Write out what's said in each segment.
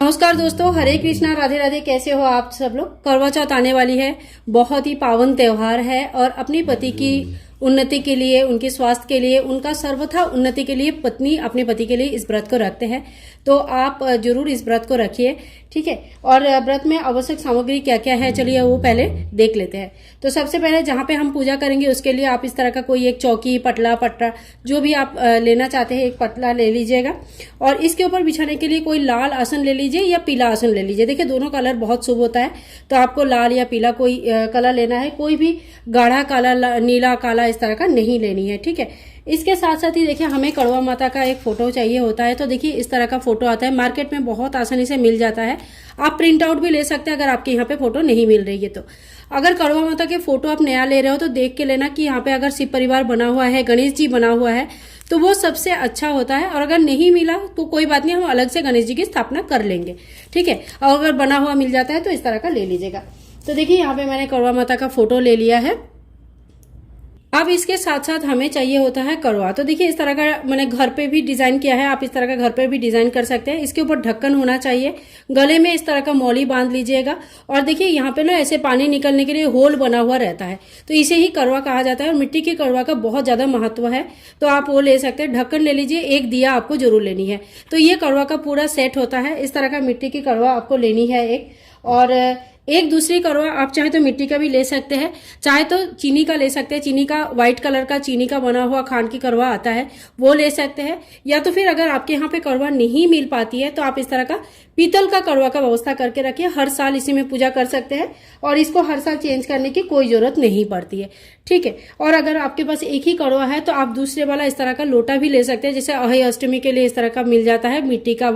नमस्कार दोस्तों, हरे कृष्णा, राधे राधे। कैसे हो आप सब लोग। करवा चौथ आने वाली है, बहुत ही पावन त्योहार है और अपनी पति की उन्नति के लिए, उनके स्वास्थ्य के लिए, उनका सर्वथा उन्नति के लिए पत्नी अपने पति के लिए इस व्रत को रखते हैं। तो आप जरूर इस व्रत को रखिए, ठीक है। और व्रत में आवश्यक सामग्री क्या क्या है, चलिए वो पहले देख लेते हैं। तो सबसे पहले जहाँ पे हम पूजा करेंगे उसके लिए आप इस तरह का कोई एक चौकी, पटला, पटरा जो भी आप लेना चाहते हैं, एक पटला ले लीजिएगा। और इसके ऊपर बिछाने के लिए कोई लाल आसन ले लीजिए या पीला आसन ले लीजिए। देखिए दोनों कलर बहुत शुभ होता है, तो आपको लाल या पीला कोई कलर लेना है। कोई भी गाढ़ा काला, नीला, काला इस तरह का नहीं लेनी है, ठीक है। इसके साथ साथ ही देखिए हमें कड़वा माता का एक फोटो चाहिए होता है। तो देखिए इस तरह का फोटो आता है, मार्केट में बहुत आसानी से मिल जाता है। आप प्रिंट आउट भी ले सकते हैं अगर आपके यहाँ पे फोटो नहीं मिल रही है तो। अगर कड़वा माता के फोटो आप नया ले रहे हो तो देख के लेना कि यहाँ पे अगर शिव परिवार बना हुआ है, गणेश जी बना हुआ है तो वो सबसे अच्छा होता है। और अगर नहीं मिला तो कोई बात नहीं, हम अलग से गणेश जी की स्थापना कर लेंगे, ठीक है। और अगर बना हुआ मिल जाता है तो इस तरह का ले लीजिएगा। तो देखिए यहाँ पे मैंने कड़वा माता का फोटो ले लिया है। अब इसके साथ साथ हमें चाहिए होता है करवा। तो देखिए इस तरह का मैंने घर पे भी डिजाइन किया है, आप इस तरह का घर पे भी डिजाइन कर सकते हैं। इसके ऊपर ढक्कन होना चाहिए, गले में इस तरह का मौली बांध लीजिएगा। और देखिए यहाँ पे ना ऐसे पानी निकलने के लिए होल बना हुआ रहता है, तो इसे ही करवा कहा जाता है। और मिट्टी की करवा का बहुत ज्यादा महत्व है, तो आप वो ले सकते हैं। ढक्कन ले लीजिए, एक दिया आपको जरूर लेनी है। तो ये करवा का पूरा सेट होता है। इस तरह का मिट्टी की करवा आपको लेनी है एक। और एक दूसरी करवा आप चाहे तो मिट्टी का भी ले सकते हैं, चाहे तो चीनी का ले सकते हैं। चीनी का, व्हाइट कलर का चीनी का बना हुआ खांड की करवा आता है, वो ले सकते हैं। या तो फिर अगर आपके यहाँ पे करवा नहीं मिल पाती है तो आप इस तरह का पीतल का करवा का व्यवस्था करके रखिए। हर साल इसी में पूजा कर सकते हैं और इसको हर साल चेंज करने की कोई जरूरत नहीं पड़ती है, ठीक है। और अगर आपके पास एक ही करवा है तो आप दूसरे वाला इस तरह का लोटा भी ले सकते हैं। जैसे अभय अष्टमी के लिए इस तरह का मिल जाता है मिट्टी का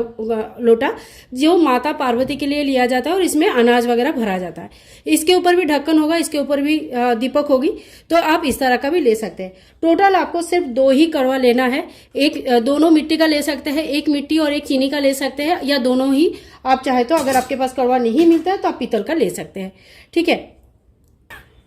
लोटा, जो माता पार्वती के लिए लिया जाता है और इसमें अनाज वगैरह भरा जाता है। इसके ऊपर भी ढक्कन होगा, इसके ऊपर भी दीपक होगी, तो आप इस तरह का भी ले सकते हैं। टोटल आपको सिर्फ 2 ही करवा लेना है। एक दोनों मिट्टी का ले सकते हैं, एक मिट्टी और एक चीनी का ले सकते हैं, या दोनों ही आप चाहे तो। अगर आपके पास करवा नहीं मिलता है तो आप पीतल का ले सकते हैं, ठीक है।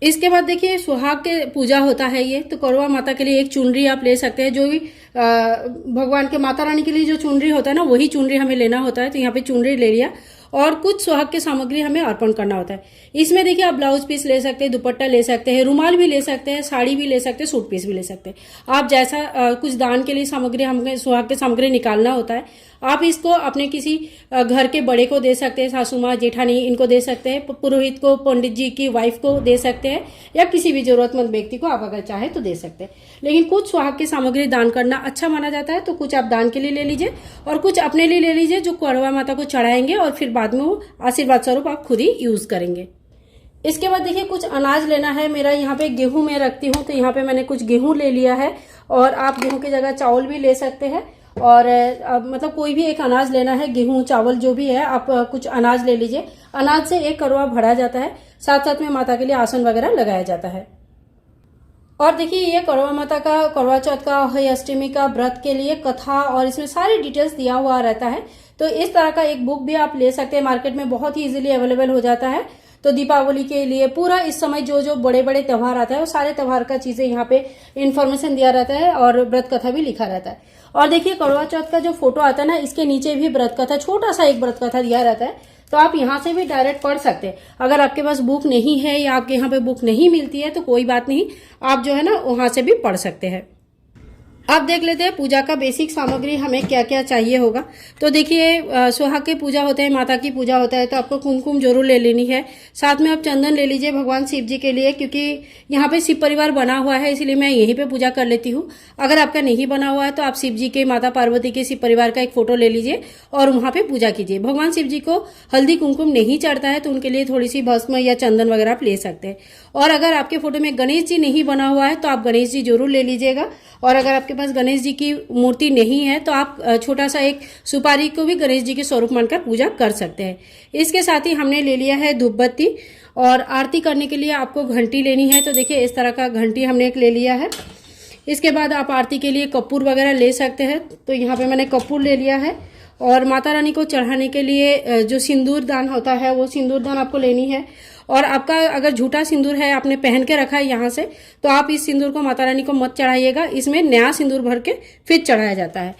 इसके बाद देखिए सुहाग के पूजा होता है ये, तो करवा माता के लिए एक चुनरी आप ले सकते हैं। जो भी भगवान के, माता रानी के लिए जो चुनरी होता है ना, वही चुनरी हमें लेना होता है। तो यहाँ पे चुनरी ले लिया और कुछ सुहाग की सामग्री हमें अर्पण करना होता है। इसमें देखिए आप ब्लाउज पीस ले सकते हैं, दुपट्टा ले सकते हैं, रुमाल भी ले सकते हैं, साड़ी भी ले सकते हैं, सूट पीस भी ले सकते हैं। आप जैसा कुछ दान के लिए सामग्री, हमें सुहाग की सामग्री निकालना होता है, आप इसको अपने किसी घर के बड़े को दे सकते हैं, सासू माँ, जेठानी, इनको दे सकते हैं, पुरोहित को, पंडित जी की वाइफ को दे सकते हैं, या किसी भी जरूरतमंद व्यक्ति को आप अगर चाहे तो दे सकते हैं। लेकिन कुछ सुहाग की सामग्री दान करना अच्छा माना जाता है, तो कुछ आप दान के लिए ले लीजिए और कुछ अपने लिए ले लीजिए, जो करवा माता को चढ़ाएंगे और फिर बाद में वो आशीर्वाद स्वरूप आप खुद ही यूज करेंगे। इसके बाद देखिए कुछ अनाज लेना है। मेरा यहाँ पे गेहूं मैं रखती हूँ, तो यहाँ पे मैंने कुछ गेहूं ले लिया है। और आप गेहूं की जगह चावल भी ले सकते हैं। और मतलब कोई भी एक अनाज लेना है, गेहूं, चावल जो भी है, आप कुछ अनाज ले लीजिए। अनाज से एक करवा भरा जाता है, साथ साथ में माता के लिए आसन वगैरह लगाया जाता है। और देखिए ये करवा माता का, करवा चौथ का, अभय अष्टमी का व्रत के लिए कथा और इसमें सारी डिटेल्स दिया हुआ रहता है। तो इस तरह का एक बुक भी आप ले सकते हैं, मार्केट में बहुत ही इजीली अवेलेबल हो जाता है। तो दीपावली के लिए, पूरा इस समय जो जो बड़े बड़े त्योहार आता है, वो सारे त्योहार का चीजें यहाँ पे इन्फॉर्मेशन दिया रहता है और व्रत कथा भी लिखा रहता है। और देखिए करवा चौथ का जो फोटो आता है ना, इसके नीचे भी व्रत कथा, छोटा सा एक व्रत कथा दिया रहता है, तो आप यहाँ से भी डायरेक्ट पढ़ सकते हैं। अगर आपके पास बुक नहीं है या आपके यहाँ पे बुक नहीं मिलती है तो कोई बात नहीं, आप जो है ना वहां से भी पढ़ सकते हैं। अब देख लेते हैं पूजा का बेसिक सामग्री हमें क्या क्या चाहिए होगा। तो देखिए सुहाग की पूजा होता है, माता की पूजा होता है, तो आपको कुमकुम जरूर ले लेनी है। साथ में आप चंदन ले लीजिए भगवान शिव जी के लिए, क्योंकि यहाँ पे शिव परिवार बना हुआ है, इसलिए मैं यहीं पे पूजा कर लेती हूँ। अगर आपका नहीं बना हुआ है तो आप शिव जी के, माता पार्वती के, शिव परिवार का एक फोटो ले लीजिए और वहां पे पूजा कीजिए। भगवान शिव जी को हल्दी कुमकुम नहीं चढ़ता है, तो उनके लिए थोड़ी सी भस्म या चंदन वगैरह आप ले सकते हैं। और अगर आपके फोटो में गणेश जी नहीं बना हुआ है तो आप गणेश जी जरूर ले लीजिएगा। और अगर आपके पास गणेश जी की मूर्ति नहीं है तो आप छोटा सा एक सुपारी को भी गणेश जी के स्वरूप मानकर पूजा कर सकते हैं। इसके साथ ही हमने ले लिया है धूप बत्ती, और आरती करने के लिए आपको घंटी लेनी है। तो देखिए इस तरह का घंटी हमने एक ले लिया है। इसके बाद आप आरती के लिए कपूर वगैरह ले सकते हैं, तो यहाँ पे मैंने कपूर ले लिया है। और माता रानी को चढ़ाने के लिए जो सिंदूर दान होता है, वो सिंदूर दान आपको लेनी है। और आपका अगर झूठा सिंदूर है, आपने पहन के रखा है यहाँ से, तो आप इस सिंदूर को माता रानी को मत चढ़ाइएगा। इसमें नया सिंदूर भर के फिर चढ़ाया जाता है।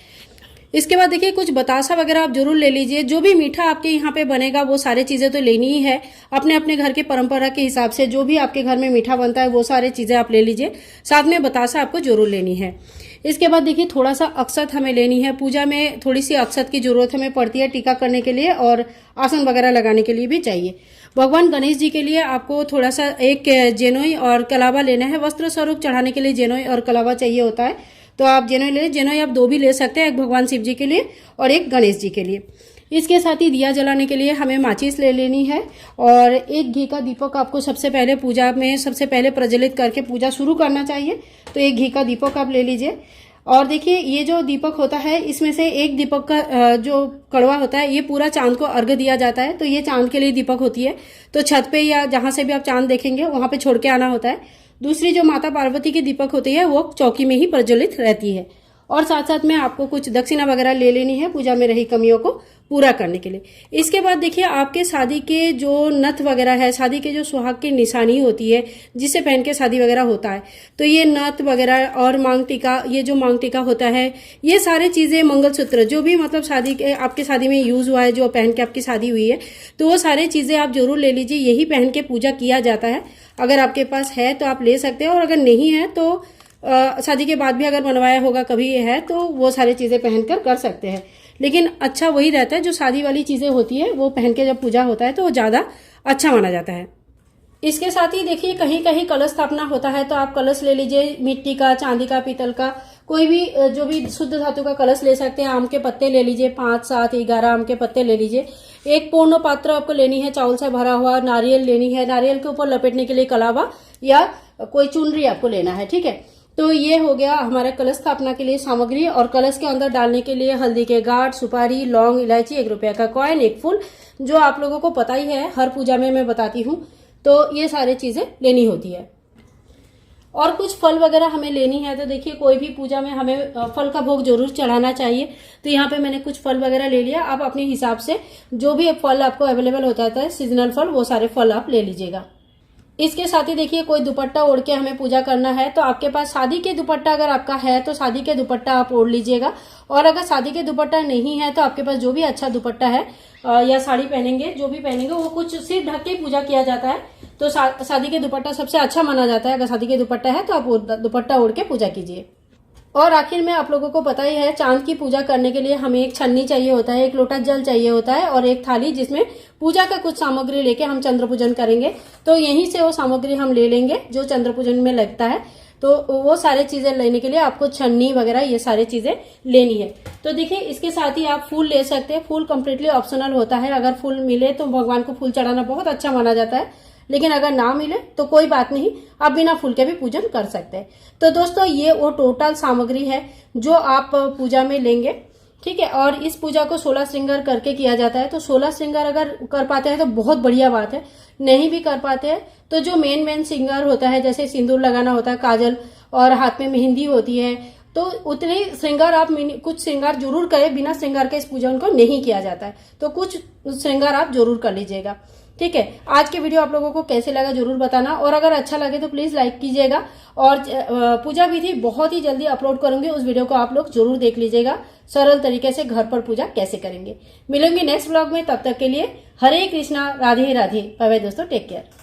इसके बाद देखिए कुछ बतासा वगैरह आप जरूर ले लीजिए। जो भी मीठा आपके यहाँ पे बनेगा वो सारी चीजें तो लेनी ही है। अपने अपने घर के परंपरा के हिसाब से जो भी आपके घर में मीठा बनता है वो सारी चीजें आप ले लीजिए। साथ में बतासा आपको जरूर लेनी है। इसके बाद देखिए थोड़ा सा अक्षत हमें लेनी है। पूजा में थोड़ी सी अक्षत की जरूरत हमें पड़ती है टीका करने के लिए और आसन वगैरह लगाने के लिए भी चाहिए। भगवान गणेश जी के लिए आपको थोड़ा सा एक जेनोई और कलावा लेना है। वस्त्र स्वरूप चढ़ाने के लिए जेनोई और कलावा चाहिए होता है, तो आप जेनोई ले, जेनोई आप 2 भी ले सकते हैं, एक भगवान शिव जी के लिए और एक गणेश जी के लिए। इसके साथ ही दिया जलाने के लिए हमें माचिस ले लेनी है और एक घी का दीपक आपको सबसे पहले पूजा में सबसे पहले प्रज्वलित करके पूजा शुरू करना चाहिए। तो एक घी का दीपक आप ले लीजिए। और देखिए ये जो दीपक होता है इसमें से एक दीपक का जो कड़वा होता है ये पूरा चांद को अर्घ्य दिया जाता है। तो ये चांद के लिए दीपक होती है, तो छत पे या जहां से भी आप चांद देखेंगे वहां पे छोड़ के आना होता है। दूसरी जो माता पार्वती की दीपक होती है वो चौकी में ही प्रज्वलित रहती है। और साथ साथ में आपको कुछ दक्षिणा वगैरह ले लेनी है पूजा में रही कमियों को पूरा करने के लिए। इसके बाद देखिए आपके शादी के जो नथ वगैरह है, शादी के जो सुहाग की निशानी होती है जिसे पहन के शादी वगैरह होता है, तो ये नथ वगैरह और मांग टीका, ये जो मांग टीका होता है, ये सारी चीजें, मंगलसूत्र जो भी मतलब शादी के आपके शादी में यूज हुआ है, जो पहन के आपकी शादी हुई है, तो वो सारी चीजें आप जरूर ले लीजिए। यही पहन के पूजा किया जाता है। अगर आपके पास है तो आप ले सकते हैं, और अगर नहीं है तो शादी के बाद भी अगर बनवाया होगा कभी है तो वो सारी चीजें पहनकर कर सकते हैं। लेकिन अच्छा वही रहता है जो शादी वाली चीजें होती है वो पहन के जब पूजा होता है तो वो ज्यादा अच्छा माना जाता है। इसके साथ ही देखिए कहीं कहीं कलश स्थापना होता है, तो आप कलश ले लीजिए, मिट्टी का, चांदी का, पीतल का, कोई भी जो भी शुद्ध धातु का कलश ले सकते हैं। आम के पत्ते ले लीजिए, 5, 7, 11 आम के पत्ते ले लीजिए। एक पूर्ण पात्र आपको लेनी है चावल से भरा हुआ, नारियल लेनी है, नारियल के ऊपर लपेटने के लिए कलावा या कोई चुनरी आपको लेना है, ठीक है। तो ये हो गया हमारा कलश स्थापना के लिए सामग्री। और कलश के अंदर डालने के लिए हल्दी के गांठ, सुपारी, लौंग, इलायची, 1 रुपया का कॉइन, 1 फूल, जो आप लोगों को पता ही है, हर पूजा में मैं बताती हूँ। तो ये सारी चीजें लेनी होती है। और कुछ फल वगैरह हमें लेनी है। तो देखिए कोई भी पूजा में हमें फल का भोग जरूर चढ़ाना चाहिए। तो यहाँ पे मैंने कुछ फल वगैरह ले लिया। आप अपने हिसाब से जो भी फल आपको अवेलेबल होता है सीजनल फल, वो सारे फल आप ले लीजिएगा। इसके साथ ही देखिए कोई दुपट्टा ओढ़ के हमें पूजा करना है, तो आपके पास शादी के दुपट्टा अगर आपका है तो शादी के दुपट्टा आप ओढ़ लीजिएगा। और अगर शादी के दुपट्टा नहीं है तो आपके पास जो भी अच्छा दुपट्टा है या साड़ी पहनेंगे, जो भी पहनेंगे, वो कुछ सिर ढक के पूजा किया जाता है। तो शादी के दुपट्टा सबसे अच्छा माना जाता है। अगर शादी के दुपट्टा है तो आप दुपट्टा ओढ़ के पूजा कीजिए। और आखिर में आप लोगों को पता ही है चांद की पूजा करने के लिए हमें एक छन्नी चाहिए होता है, एक लोटा जल चाहिए होता है और एक थाली जिसमें पूजा का कुछ सामग्री लेके हम चंद्र पूजन करेंगे। तो यहीं से वो सामग्री हम ले लेंगे जो चंद्र पूजन में लगता है। तो वो सारे चीजें लेने के लिए आपको छन्नी वगैरह ये सारी चीजें लेनी है। तो देखिए इसके साथ ही आप फूल ले सकते हैं। फूल कम्प्लीटली ऑप्शनल होता है। अगर फूल मिले तो भगवान को फूल चढ़ाना बहुत अच्छा माना जाता है, लेकिन अगर ना मिले तो कोई बात नहीं, आप बिना फूल के भी पूजन कर सकते हैं। तो दोस्तों ये वो टोटल सामग्री है जो आप पूजा में लेंगे, ठीक है। और इस पूजा को 16 श्रृंगार करके किया जाता है। तो 16 श्रृंगार अगर कर पाते हैं तो बहुत बढ़िया बात है। नहीं भी कर पाते हैं तो जो मेन श्रृंगार होता है, जैसे सिंदूर लगाना होता है, काजल और हाथ में मेहंदी होती है, तो उतने श्रृंगार आप कुछ श्रृंगार जरूर करें। बिना श्रृंगार के इस पूजन को नहीं किया जाता है, तो कुछ श्रृंगार आप जरूर कर लीजिएगा, ठीक है। आज के वीडियो आप लोगों को कैसे लगा जरूर बताना, और अगर अच्छा लगे तो प्लीज लाइक कीजिएगा। और पूजा विधि बहुत ही जल्दी अपलोड करूंगी, उस वीडियो को आप लोग जरूर देख लीजिएगा। सरल तरीके से घर पर पूजा कैसे करेंगे। मिलेंगे नेक्स्ट ब्लॉग में, तब तक के लिए हरे कृष्णा, राधे राधे, बाय बाय दोस्तों, टेक केयर।